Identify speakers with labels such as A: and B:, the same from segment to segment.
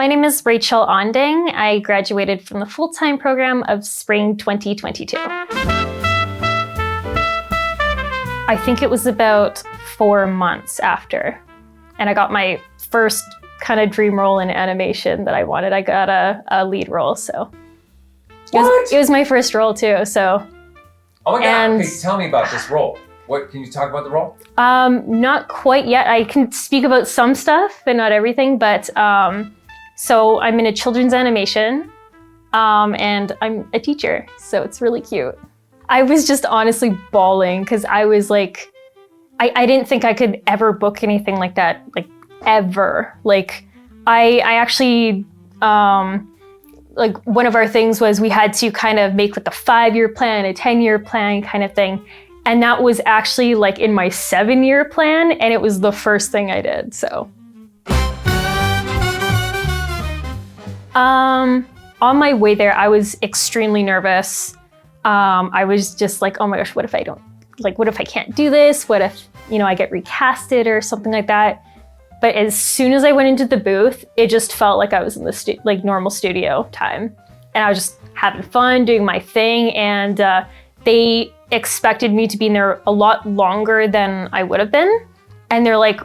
A: My name is Rachel Ondang. I graduated from the full-time program of spring 2022. I think it was about 4 months after, and I got my first kind of dream role in animation that I wanted. I got a lead role, so it was my first role too. So.
B: Oh my God! Okay, tell me about this role. What can you talk about the role?
A: Not quite yet. I can speak about some stuff, but not everything. But so I'm in a children's animation, and I'm a teacher, so it's really cute. I was just honestly bawling because I was like, I didn't think I could ever book anything like that, like ever. Like I actually, like one of our things was we had to kind of make like a 5-year plan, a 10-year plan kind of thing. And that was actually like in my 7-year plan, and it was the first thing I did, so. On my way there, I was extremely nervous. I was just like, oh my gosh, what if I can't do this? What if, I get recasted or something like that? But as soon as I went into the booth, it just felt like I was in the normal studio time. And I was just having fun, doing my thing, and they expected me to be in there a lot longer than I would have been. And they're like,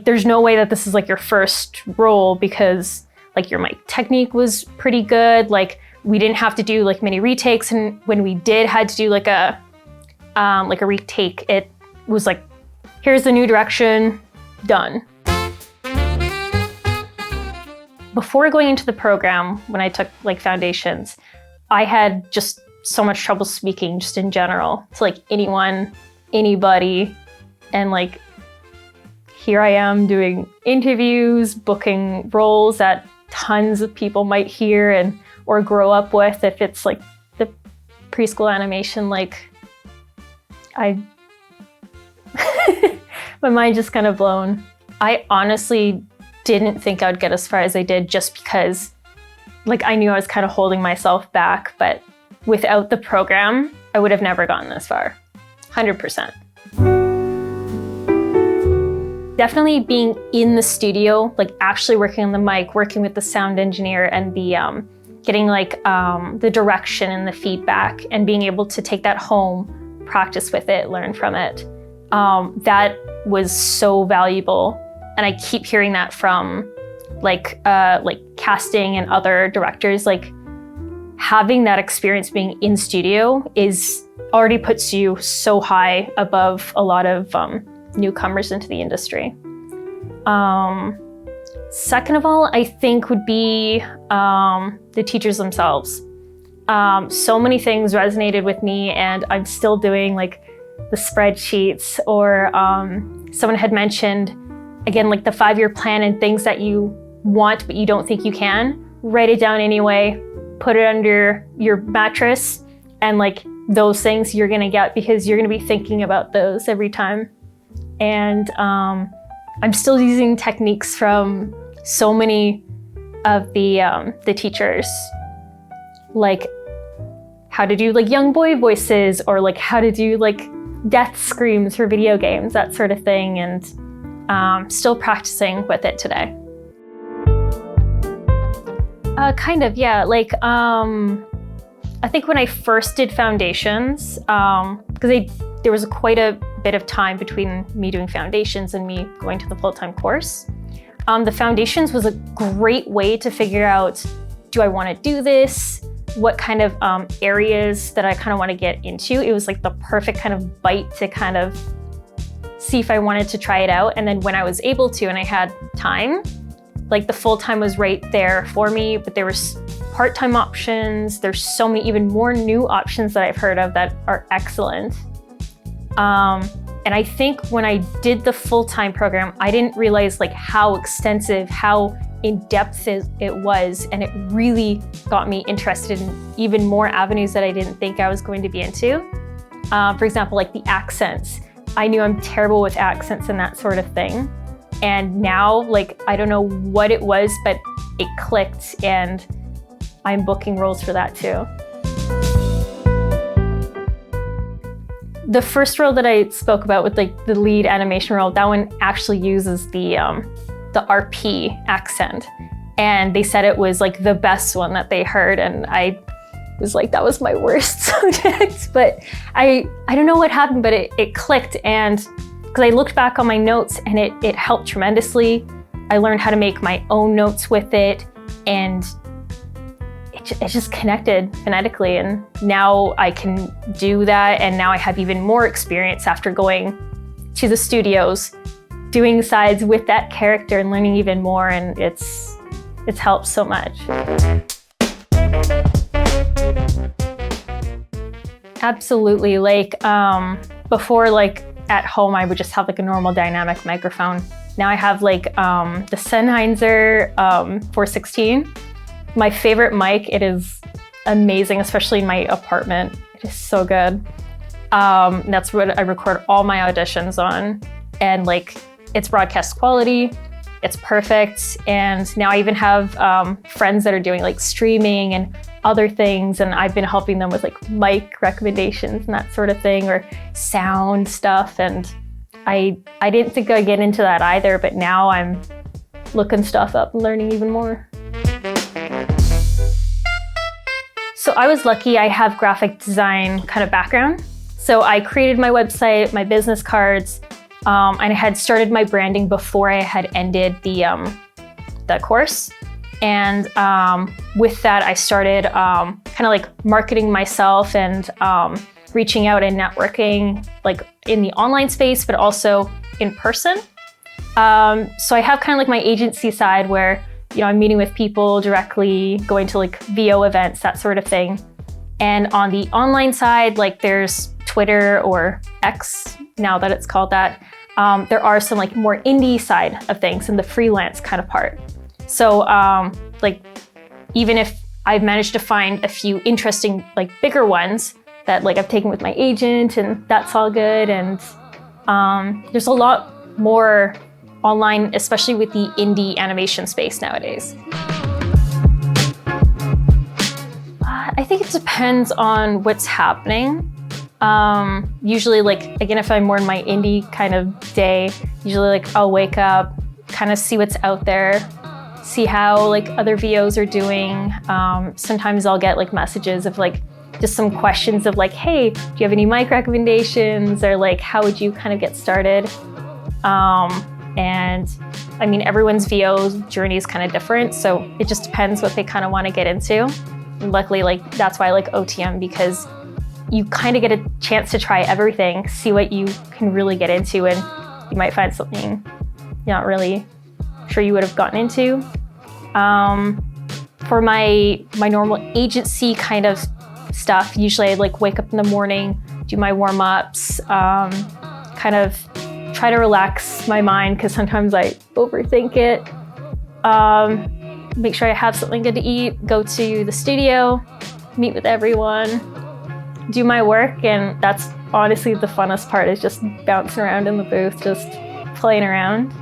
A: there's no way that this is like your first role because like your mic technique was pretty good. Like we didn't have to do like many retakes. And when we had to do like a retake, it was like, here's the new direction, done. Before going into the program, when I took like foundations, I had just so much trouble speaking just in general to like anyone, anybody. And like, here I am doing interviews, booking roles that tons of people might hear or grow up with if it's like the preschool animation, like my mind just kind of blown. I honestly didn't think I'd get as far as I did just because like I knew I was kind of holding myself back, but without the program, I would have never gotten this far, 100%. Definitely being in the studio, like actually working on the mic, working with the sound engineer and the getting like the direction and the feedback and being able to take that home, practice with it, learn from it. That was so valuable. And I keep hearing that from like casting and other directors, like having that experience being in studio already puts you so high above a lot of newcomers into the industry. Second of all, I think would be the teachers themselves. So many things resonated with me, and I'm still doing like the spreadsheets, or someone had mentioned, again, like the 5-year plan and things that you want but you don't think you can. Write it down anyway, put it under your mattress, and like those things you're gonna get because you're gonna be thinking about those every time. And I'm still using techniques from so many of the teachers, like how to do like young boy voices, or like how to do like death screams for video games, that sort of thing, and still practicing with it today. Kind of, yeah. Like, I think when I first did foundations, because there was quite a bit of time between me doing foundations and me going to the full-time course. The foundations was a great way to figure out, do I want to do this? What kind of areas that I kind of want to get into? It was like the perfect kind of bite to kind of see if I wanted to try it out. And then when I was able to and I had time, like the full-time was right there for me, but there was part-time options. There's so many even more new options that I've heard of that are excellent. And I think when I did the full-time program, I didn't realize like how extensive, how in-depth it was, and it really got me interested in even more avenues that I didn't think I was going to be into. For example, like the accents. I knew I'm terrible with accents and that sort of thing. And now, like, I don't know what it was, but it clicked, and I'm booking roles for that too. The first role that I spoke about with like the lead animation role, that one actually uses the RP accent. and they said it was like the best one that they heard, and I was like, that was my worst subject. But I don't know what happened, but it clicked, and because I looked back on my notes and it helped tremendously. I learned how to make my own notes with it, and it just connected phonetically, and now I can do that, and now I have even more experience after going to the studios, doing sides with that character and learning even more, and it's helped so much. Absolutely. Like before, like at home, I would just have like a normal dynamic microphone. Now I have like the Sennheiser 416. My favorite mic. It is amazing, especially in my apartment. It is so good. That's what I record all my auditions on, and like it's broadcast quality. It's perfect. And now I even have friends that are doing like streaming and other things, and I've been helping them with like mic recommendations and that sort of thing, or sound stuff. And I didn't think I'd get into that either, but now I'm looking stuff up and learning even more. So I was lucky. I have graphic design kind of background. So I created my website, my business cards, and I had started my branding before I had ended the course. And with that, I started kind of like marketing myself and reaching out and networking like in the online space, but also in person. So I have kind of like my agency side where, you know, I'm meeting with people directly, going to like VO events, that sort of thing. And on the online side, like there's Twitter or X, now that it's called that. There are some like more indie side of things and the freelance kind of part. So like even if I've managed to find a few interesting like bigger ones that like I've taken with my agent, and that's all good. And there's a lot more online, especially with the indie animation space nowadays. I think it depends on what's happening. Usually like, again, if I'm more in my indie kind of day, usually like I'll wake up, kind of see what's out there, see how like other VOs are doing. Sometimes I'll get like messages of like just some questions of like, hey, do you have any mic recommendations? Or like, how would you kind of get started? And I mean, everyone's VO journey is kind of different. So it just depends what they kind of want to get into. And luckily, like that's why I like OTM, because you kind of get a chance to try everything, see what you can really get into, and you might find something you're not really sure you would have gotten into. For my normal agency kind of stuff, usually I like wake up in the morning, do my warm-ups, kind of try to relax my mind because sometimes I overthink it. Make sure I have something good to eat, go to the studio, meet with everyone, do my work, and that's honestly the funnest part, is just bouncing around in the booth, just playing around.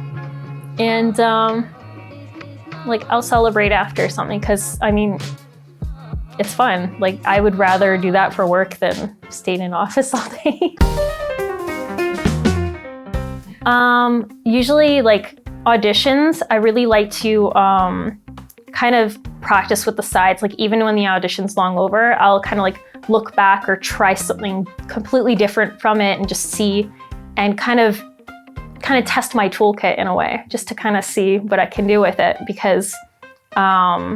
A: And like I'll celebrate after something, because I mean, it's fun. Like I would rather do that for work than stay in an office all day. Usually like auditions, I really like to kind of practice with the sides. Like even when the audition's long over, I'll kind of like look back or try something completely different from it and just see and kind of test my toolkit in a way, just to kind of see what I can do with it, because I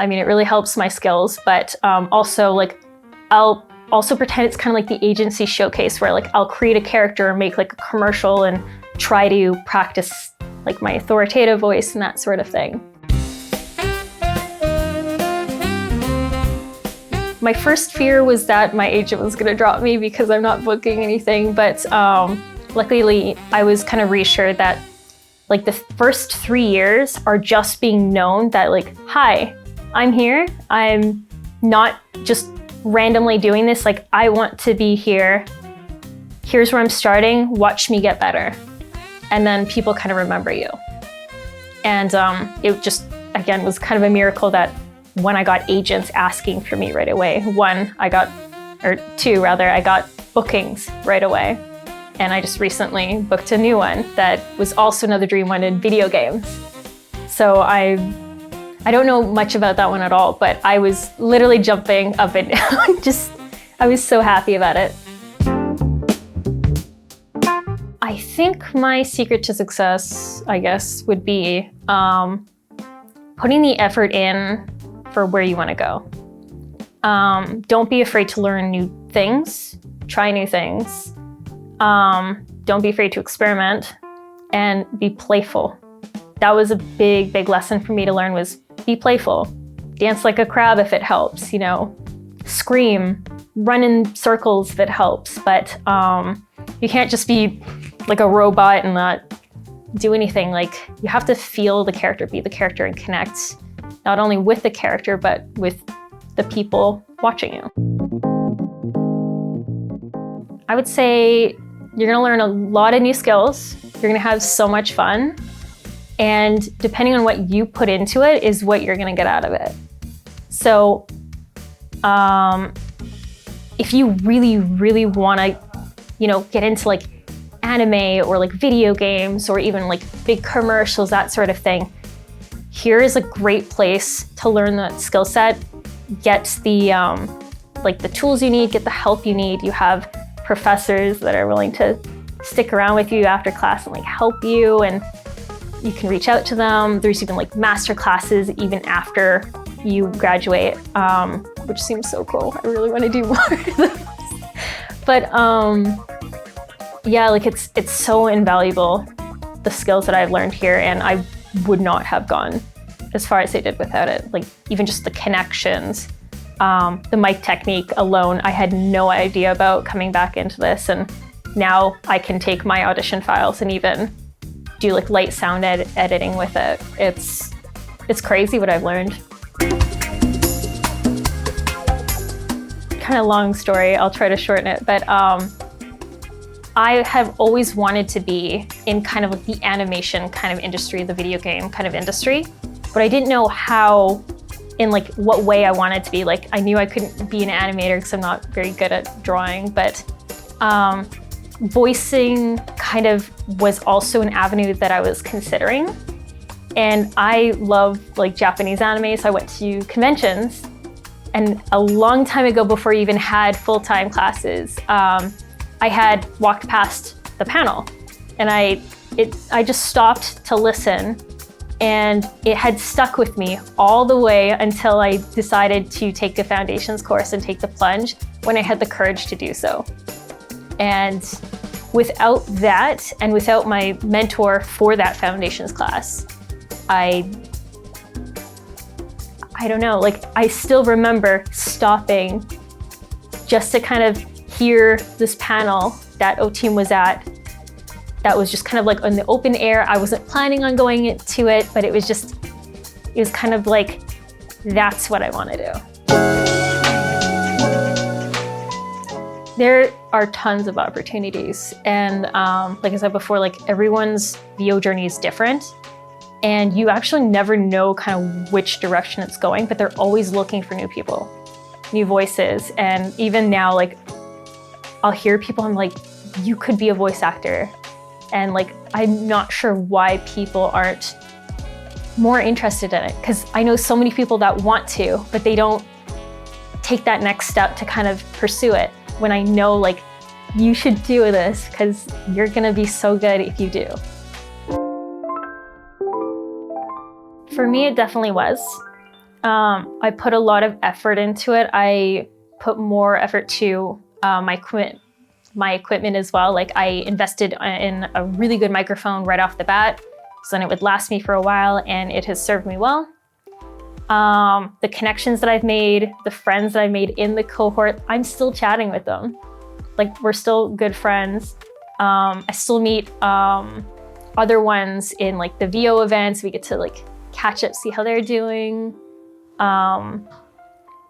A: mean, it really helps my skills, but also like I'll also pretend it's kind of like the agency showcase where like I'll create a character and make like a commercial and try to practice like my authoritative voice and that sort of thing. My first fear was that my agent was going to drop me because I'm not booking anything, but luckily I was kind of reassured that like the first 3 years are just being known that like, hi, I'm here. I'm not just randomly doing this. Like I want to be here. Here's where I'm starting. Watch me get better. And then people kind of remember you. And it just, again, was kind of a miracle that when I got agents asking for me right away, I got bookings right away. And I just recently booked a new one that was also another dream one in video games. So I don't know much about that one at all, but I was literally jumping up and down. I was so happy about it. I think my secret to success, I guess, would be putting the effort in for where you want to go. Don't be afraid to learn new things, try new things. Don't be afraid to experiment and be playful. That was a big, big lesson for me to learn, was be playful. Dance like a crab if it helps, you know, scream, run in circles if it helps, but you can't just be like a robot and not do anything. Like, you have to feel the character, be the character, and connect not only with the character, but with the people watching you. I would say you're gonna learn a lot of new skills. You're gonna have so much fun. And depending on what you put into it is what you're gonna get out of it. So if you really, really wanna, you know, get into like anime or like video games or even like big commercials, that sort of thing, here is a great place to learn that skill set. Get the like the tools you need, get the help you need. You have professors that are willing to stick around with you after class and like help you, and you can reach out to them. There's even like master classes even after you graduate, which seems so cool. I really want to do more of those. But yeah, like it's so invaluable, the skills that I've learned here, and I would not have gone as far as I did without it. Like, even just the connections, the mic technique alone, I had no idea about coming back into this, and now I can take my audition files and even do like light sound editing with it. It's crazy what I've learned. Kind of long story, I'll try to shorten it, but I have always wanted to be in kind of like the animation kind of industry, the video game kind of industry, but I didn't know how, in like what way I wanted to be. Like, I knew I couldn't be an animator because I'm not very good at drawing, but voicing kind of was also an avenue that I was considering. And I love like Japanese anime, so I went to conventions. And a long time ago, before I even had full-time classes, I had walked past the panel, and I just stopped to listen, and it had stuck with me all the way until I decided to take the foundations course and take the plunge, when I had the courage to do so. And without that, and without my mentor for that foundations class, I don't know, like, I still remember stopping just to kind of hear this panel that O-Team was at, that was just kind of like in the open air. I wasn't planning on going to it, but it was kind of like, that's what I want to do. There are tons of opportunities. And like I said before, like, everyone's VO journey is different. And you actually never know kind of which direction it's going, but they're always looking for new people, new voices. And even now, like, I'll hear people, I'm like, you could be a voice actor. And like, I'm not sure why people aren't more interested in it, because I know so many people that want to, but they don't take that next step to kind of pursue it, when I know, like, you should do this because you're gonna be so good if you do. For me, it definitely was. I put a lot of effort into it. I put more effort to my equipment as well. Like, I invested in a really good microphone right off the bat, so then it would last me for a while, and it has served me well. The connections that I've made, the friends that I made in the cohort, I'm still chatting with them. Like, we're still good friends. I still meet other ones in like the VO events. We get to like catch up, see how they're doing.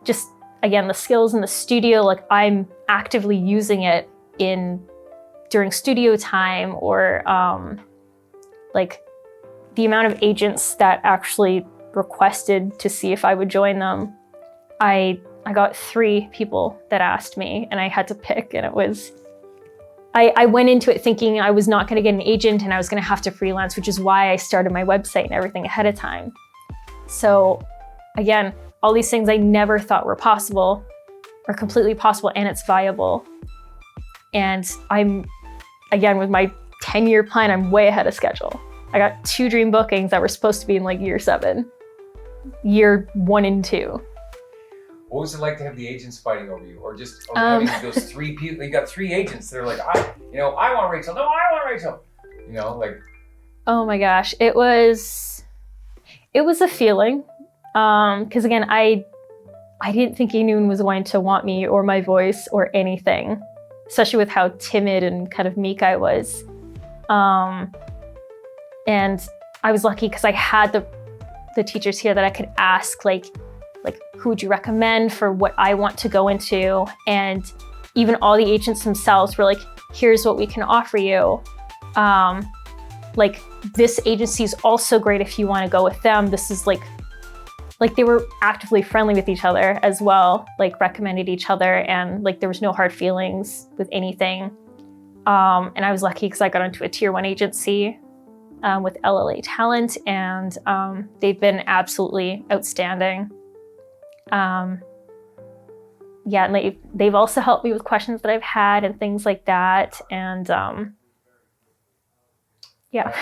A: Just, again, the skills in the studio, like, I'm actively using it during studio time, or like the amount of agents that actually requested to see if I would join them. I got 3 people that asked me, and I had to pick, and I went into it thinking I was not going to get an agent and I was going to have to freelance, which is why I started my website and everything ahead of time. So again, all these things I never thought were possible are completely possible, and it's viable. And I'm, again, with my 10-year plan, I'm way ahead of schedule. I got 2 dream bookings that were supposed to be in like year 7, year 1 and 2.
B: What was it like to have the agents fighting over you, or just having those 3 people? You got 3 agents. They're like, I want Rachel. No, I want Rachel. Like.
A: Oh my gosh, it was a feeling. Because again, I didn't think anyone was going to want me or my voice or anything, especially with how timid and kind of meek I was. And I was lucky because I had the teachers here that I could ask, like, who would you recommend for what I want to go into? And even all the agents themselves were like, here's what we can offer you. Like, this agency is also great if you want to go with them. This is like they were actively friendly with each other as well, like recommended each other, and like there was no hard feelings with anything. And I was lucky because I got into a tier 1 agency with LLA Talent, and they've been absolutely outstanding. And they've also helped me with questions that I've had and things like that. And yeah.